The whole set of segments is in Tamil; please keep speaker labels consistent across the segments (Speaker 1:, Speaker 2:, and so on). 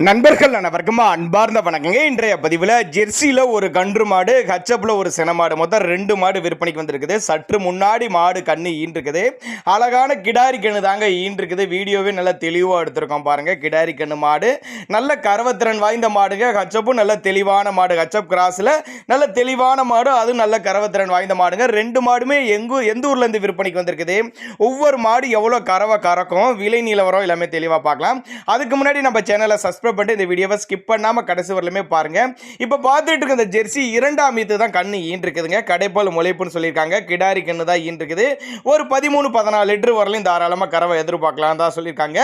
Speaker 1: நண்பர்கள் அனைவருக்கும் அன்பார்ந்த வணக்கங்க. இன்றைய பதிவில் ஜெர்சியில் ஒரு கன்று மாடு, ஹச்சப்பில் ஒரு சென மாடு, மொத்தம் 2 மாடு விற்பனைக்கு வந்திருக்குது. சற்று முன்னாடி மாடு கண்ணு ஈன்றிருக்குது. அழகான கிடாரி கண்ணு தாங்க ஈன்றிருக்குது. வீடியோவே நல்லா தெளிவாக எடுத்திருக்கோம் பாருங்க. கிடாரி கண்ணு மாடு நல்ல கரவத்திறன் வாய்ந்த மாடுங்க. ஹச்சப்பும் நல்ல தெளிவான மாடு. ஹச்சப் கிராஸில் நல்ல தெளிவான மாடு, அதுவும் நல்ல கரவத்திறன் வாய்ந்த மாடுங்க. 2 மாடுமே எந்த ஊர்லேருந்து விற்பனைக்கு வந்திருக்குது, ஒவ்வொரு மாடு எவ்வளோ கறவை கறக்கும், விலை நிலவரம் எல்லாமே தெளிவாக பார்க்கலாம். அதுக்கு முன்னாடி நம்ம சேனலை சப்ஸ்கிரைப் பண்ணிட்டு இந்த வீடியோவை ஸ்கிப் பண்ணாம கடைசி வரலுமே பாருங்க. இப்போ பார்த்துட்டு இருக்க இந்த ஜெர்சி 2ஆம் ஈத்து தான் கண்ணு ஈன்றிருக்குதுங்க. கடைப்பால் முளைப்புன்னு சொல்லியிருக்காங்க. கிடாரி கண்ணு தான் ஈன்றிருக்குது. ஒரு 13-14 லிட்டர் வரலையும் தாராளமாக கறவை எதிர்பார்க்கலாம் தான் சொல்லியிருக்காங்க.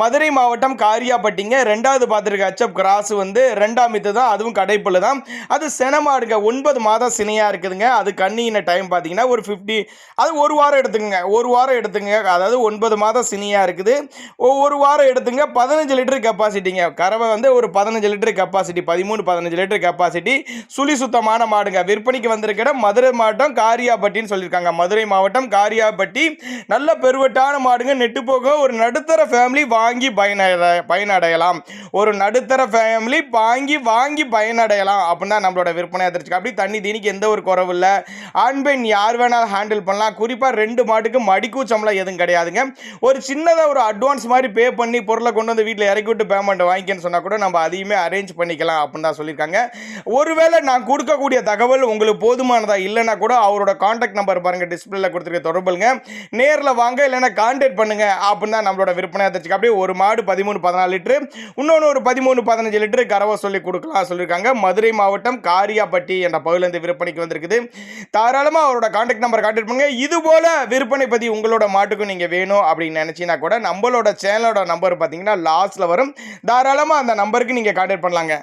Speaker 1: மதுரை மாவட்டம் காரியாப்பட்டிங்க. 2வது பார்த்துருக்க ஹச்சப் கிராஸ் வந்து 2ஆம் ஈத்து தான், அதுவும் கடைப்பல் தான். அது செனமாடுங்க. 9 மாதம் சினையாக இருக்குதுங்க. அது கண்ணின டைம் பார்த்தீங்கன்னா ஒரு 50, அது ஒரு வாரம் எடுத்துங்க. ஒரு வாரம் எடுத்துங்க. அதாவது 9 மாதம் சினையாக இருக்குது. ஒரு வாரம் எடுத்துங்க. 15 லிட்டர் கெப்பாசிட்டிங்க. கறவை வந்து ஒரு 15 லிட்டர் கெப்பாசிட்டி, 13-15 லிட்டர் கெப்பாசிட்டி. சுழி சுத்தமான மாடுங்க. விற்பனைக்கு வந்திருக்கிற மதுரை மாவட்டம் காரியாப்பட்டின்னு சொல்லியிருக்காங்க. மதுரை மாவட்டம் காரியாப்பட்டி. நல்ல பெருவட்டான மாடுங்க. நெட்டு போக ஒரு நடுத்தர ஃபேமிலி வாங்கி பயனடையலாம். ஒரு நடுத்தர ஃபேமிலி வாங்கி பயனடையலாம் அப்படின்னு தான் நம்மளோட விற்பனை அதிர்ச்சி. அப்படி தண்ணி தீனிக்கு எந்த ஒரு குறவு இல்லை. ஆண் பெண் யார் வேணாலும் ஹேண்டில் பண்ணலாம். குறிப்பாக 2 மாட்டுக்கு மடிக்கூச்சம்லாம் எதுவும் கிடையாதுங்க. ஒரு சின்னதாக ஒரு அட்வான்ஸ் மாதிரி பே பண்ணி பொருளை கொண்டு வந்து வீட்டில் இறக்கி விட்டு பேமெண்ட் வாங்கிக்கன்னு சொன்னா கூட நம்ம அதையுமே அரேஞ்ச் பண்ணிக்கலாம் அப்படின்னு தான் சொல்லியிருக்காங்க. ஒருவேளை நான் கொடுக்கக்கூடிய தகவல் உங்களுக்கு போதுமானதா இல்லைன்னா கூட அவரோட கான்டாக்ட் நம்பர் பாருங்க, டிஸ்பிளேல கொடுத்துருக்க தொடர்புங்க. நேரில் வாங்க, இல்லைன்னா கான்டாக்ட் பண்ணுங்க அப்படின்னு தான் நம்மளோட விற்பனை அதிர்ச்சி. அப்படியே ஒரு மாடு 13-14 லிட்டர், இன்னொன்று ஒரு 13-15 லிட்டர் கறவை சொல்லி கொடுக்கலாம் சொல்லியிருக்காங்க. மதுரை மாவட்டம் காரியாப்பட்டி என்ற பகுதியிலிருந்து விற்பனைக்கு வந்திருக்குது. தாராளமாக அவரோட கான்டாக்ட் நம்பர் கான்டாக்ட் பண்ணுங்க. இது போல விற்பனை பற்றி உங்களோட மாட்டுக்கும் நீங்கள் வேணும் அப்படின்னு நினச்சிங்கன்னா கூட நம்மளோட சேனலோட நம்பர் பார்த்தீங்கன்னா லாஸ்ட்ல வரும். தாராளமாக அந்த நம்பருக்கு நீங்கள் கான்டாக்ட் பண்ணலாங்க.